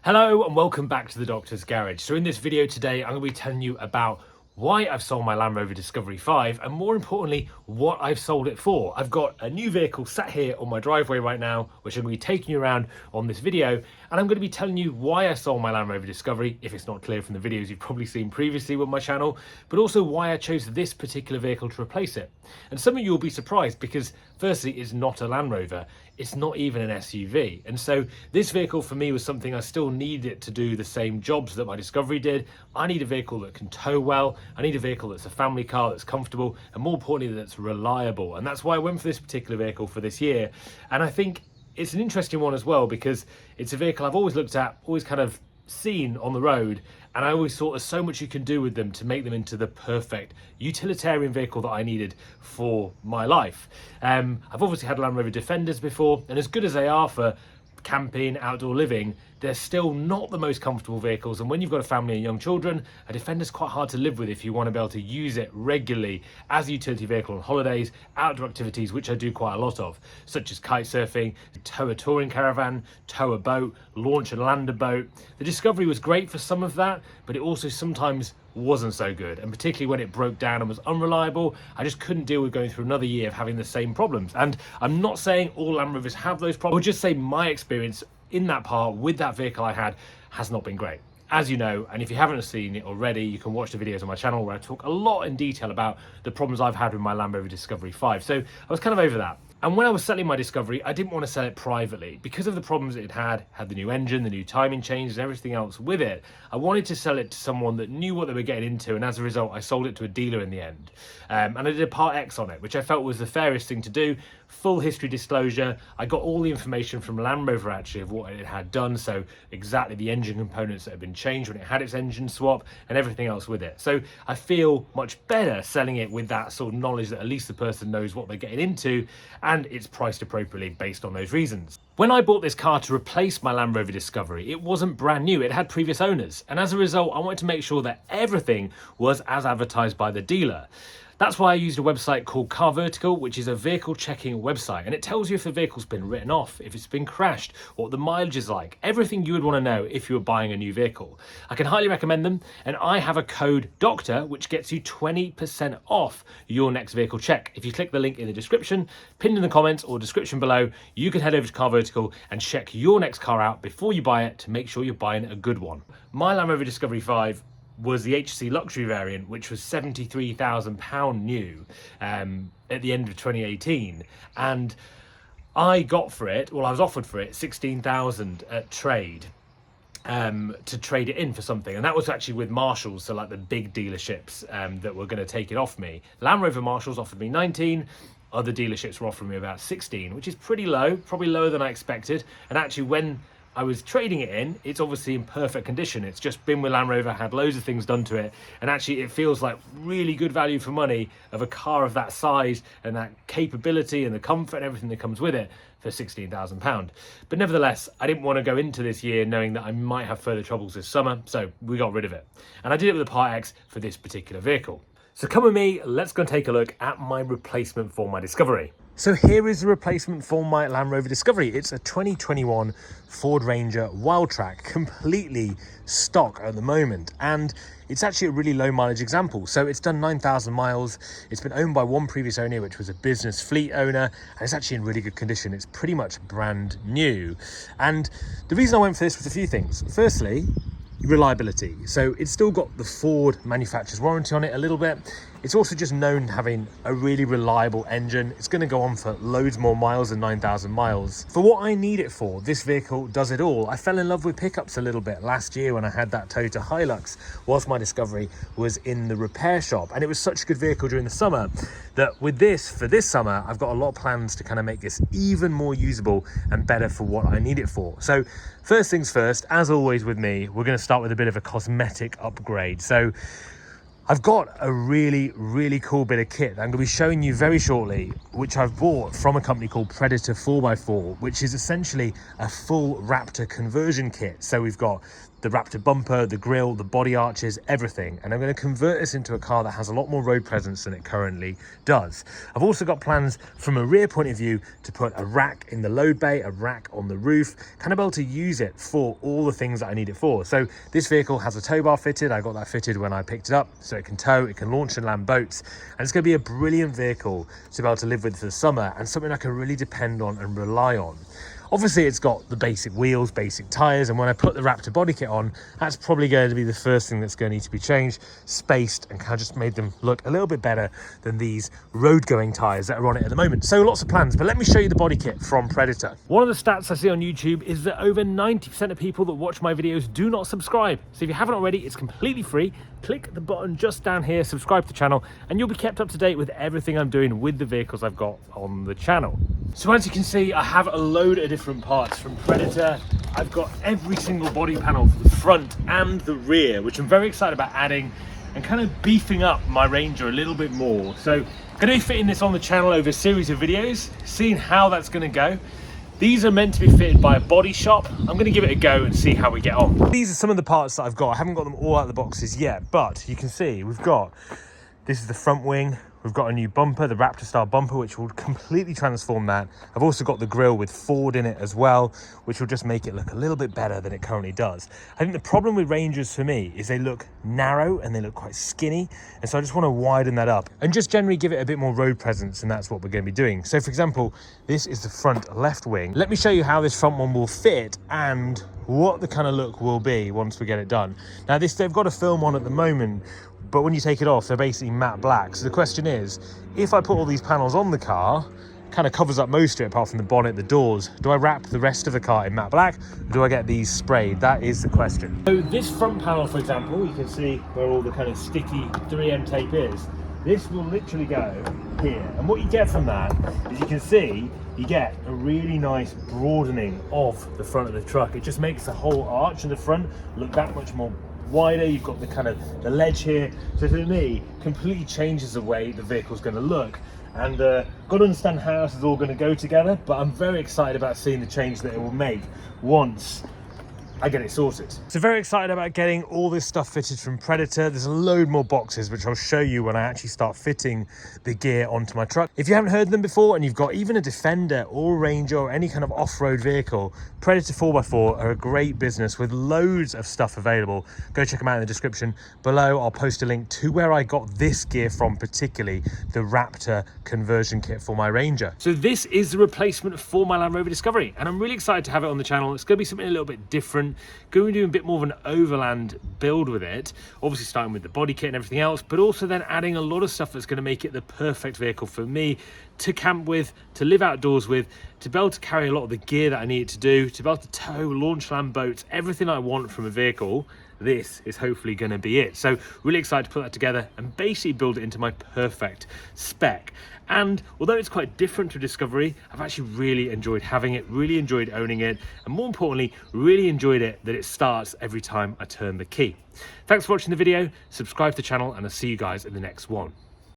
Hello and welcome back to the Doctor's Garage. So in this video today, I'm going to be telling you about why I've sold my Land Rover Discovery 5 and more importantly, what I've sold it for. I've got a new vehicle sat here on my driveway right now, which I'm going to be taking you around on this video. And I'm going to be telling you why I sold my Land Rover Discovery, if it's not clear from the videos you've probably seen previously with my channel, but also why I chose this particular vehicle to replace it. And some of you will be surprised because firstly, it's not a Land Rover. It's not even an SUV. And so this vehicle for me was something I still needed it to do the same jobs that my Discovery did. I need a vehicle that can tow well. I need a vehicle that's a family car, that's comfortable, and more importantly, that's reliable. And that's why I went for this particular vehicle for this year. And I think it's an interesting one as well because it's a vehicle I've always looked at, always kind of seen on the road, and I always thought there's so much you can do with them to make them into the perfect utilitarian vehicle that I needed for my life. I've obviously had Land Rover Defenders before, and as good as they are for camping, outdoor living, they're still not the most comfortable vehicles. And when you've got a family and young children, a Defender's quite hard to live with if you want to be able to use it regularly as a utility vehicle on holidays, outdoor activities, which I do quite a lot of, such as kite surfing, tow a touring caravan, tow a boat, launch and land a boat. The Discovery was great for some of that, but it also sometimes wasn't so good, and particularly when it broke down and was unreliable, I just couldn't deal with going through another year of having the same problems. And I'm not saying all Land Rovers have those problems, I would just say my experience in that part with that vehicle I had has not been great. As you know, and if you haven't seen it already, you can watch the videos on my channel where I talk a lot in detail about the problems I've had with my Land Rover Discovery 5. So I was kind of over that. And when I was selling my Discovery, I didn't want to sell it privately because of the problems it had the new engine, the new timing changes, and everything else with it. I wanted to sell it to someone that knew what they were getting into, and as a result, I sold it to a dealer in the end. And I did a Part X on it, which I felt was the fairest thing to do. Full history disclosure. I got all the information from Land Rover actually of what it had done, so exactly the engine components that had been changed when it had its engine swap and everything else with it. So I feel much better selling it with that sort of knowledge that at least the person knows what they're getting into, and it's priced appropriately based on those reasons. When I bought this car to replace my Land Rover Discovery, it wasn't brand new, it had previous owners. And as a result, I wanted to make sure that everything was as advertised by the dealer. That's why I used a website called Car Vertical, which is a vehicle checking website, and it tells you if the vehicle's been written off, if it's been crashed, what the mileage is like, everything you would want to know if you were buying a new vehicle. I can highly recommend them, and I have a code DOCTOR which gets you 20% off your next vehicle check. If you click the link in the description, pinned in the comments or description below, you can head over to Car Vertical and check your next car out before you buy it to make sure you're buying a good one. My Land Rover Discovery 5 was the HC luxury variant, which was £73,000 new at the end of 2018, and I got for it, well I was offered for it 16,000 at trade, to trade it in for something, and that was actually with Marshalls, so like the big dealerships that were going to take it off me. Land Rover Marshalls offered me 19, other dealerships were offering me about 16, which is pretty low, probably lower than I expected. And actually when I was trading it in, it's obviously in perfect condition. It's just been with Land Rover, had loads of things done to it, and actually it feels like really good value for money of a car of that size and that capability and the comfort and everything that comes with it for £16,000. But nevertheless, I didn't want to go into this year knowing that I might have further troubles this summer, so we got rid of it. And I did it with a Part X for this particular vehicle. So come with me, let's go and take a look at my replacement for my Discovery. So here is the replacement for my Land Rover Discovery. It's a 2021 Ford Ranger Wildtrak, completely stock at the moment. And it's actually a really low mileage example. So it's done 9,000 miles. It's been owned by one previous owner, which was a business fleet owner. And it's actually in really good condition. It's pretty much brand new. And the reason I went for this was a few things. Firstly, reliability. So it's still got the Ford manufacturer's warranty on it a little bit. It's also just known having a really reliable engine. It's going to go on for loads more miles than 9,000 miles. For what I need it for, this vehicle does it all. I fell in love with pickups a little bit last year when I had that Toyota Hilux whilst my Discovery was in the repair shop. And it was such a good vehicle during the summer that with this, for this summer, I've got a lot of plans to kind of make this even more usable and better for what I need it for. So first things first, as always with me, we're going to start with a bit of a cosmetic upgrade. So I've got a really cool bit of kit that I'm going to be showing you very shortly, which I've bought from a company called Predator 4x4, which is essentially a full Raptor conversion kit. So we've got the Raptor bumper, the grille, the body arches, everything. And I'm going to convert this into a car that has a lot more road presence than it currently does. I've also got plans from a rear point of view to put a rack in the load bay, a rack on the roof, kind of be able to use it for all the things that I need it for. So this vehicle has a tow bar fitted. I got that fitted when I picked it up, so it can tow, it can launch and land boats, and it's going to be a brilliant vehicle to be able to live with for the summer and something I can really depend on and rely on. Obviously, it's got the basic wheels, basic tyres, and when I put the Raptor body kit on, that's probably going to be the first thing that's going to need to be changed, spaced, and kind of just made them look a little bit better than these road-going tyres that are on it at the moment. So lots of plans, but let me show you the body kit from Predator. One of the stats I see on YouTube is that over 90% of people that watch my videos do not subscribe. So if you haven't already, it's completely free. Click the button just down here, subscribe to the channel, and you'll be kept up to date with everything I'm doing with the vehicles I've got on the channel. So as you can see, I have a load of different parts from Predator. I've got every single body panel for the front and the rear, which I'm very excited about adding and kind of beefing up my Ranger a little bit more. So I'm going to be fitting this on the channel over a series of videos, seeing how that's going to go. These are meant to be fitted by a body shop. I'm going to give it a go and see how we get on. These are some of the parts that I've got. I haven't got them all out of the boxes yet, but you can see we've got, this is the front wing. We've got a new bumper, the Raptor style bumper, which will completely transform that. I've also got the grille with Ford in it as well, which will just make it look a little bit better than it currently does. I think the problem with Rangers for me is they look narrow and they look quite skinny. And so I just want to widen that up and just generally give it a bit more road presence. And that's what we're going to be doing. So for example, this is the front left wing. Let me show you how this front one will fit and what the kind of look will be once we get it done. Now they've got a film on at the moment, but when you take it off, they're basically matte black. So the question is, if I put all these panels on the car, kind of covers up most of it apart from the bonnet, the doors, do I wrap the rest of the car in matte black, or do I get these sprayed? That is the question. So this front panel, for example, you can see where all the kind of sticky 3M tape is. This will literally go here. And what you get from that is, you can see, you get a really nice broadening of the front of the truck. It just makes the whole arch in the front look that much more wider. You've got the kind of the ledge here, so for me completely changes the way the vehicle's going to look. And got to understand how this is all going to go together, but I'm very excited about seeing the change that it will make once I get it sorted. So very excited about getting all this stuff fitted from Predator. There's a load more boxes, which I'll show you when I actually start fitting the gear onto my truck. If you haven't heard of them before and you've got even a Defender or Ranger or any kind of off-road vehicle, Predator 4x4 are a great business with loads of stuff available. Go check them out in the description below. I'll post a link to where I got this gear from, particularly the Raptor conversion kit for my Ranger. So this is the replacement for my Land Rover Discovery, and I'm really excited to have it on the channel. It's going to be something a little bit different. Going to do a bit more of an overland build with it, obviously starting with the body kit and everything else, but also then adding a lot of stuff that's going to make it the perfect vehicle for me to camp with, to live outdoors with, to be able to carry a lot of the gear that I need it to do, to be able to tow, launch land boats, everything I want from a vehicle. This is hopefully going to be it. So really excited to put that together and basically build it into my perfect spec. And although it's quite different to Discovery, I've actually really enjoyed having it, really enjoyed owning it, and more importantly, really enjoyed it that it starts every time I turn the key. Thanks for watching the video, subscribe to the channel, and I'll see you guys in the next one.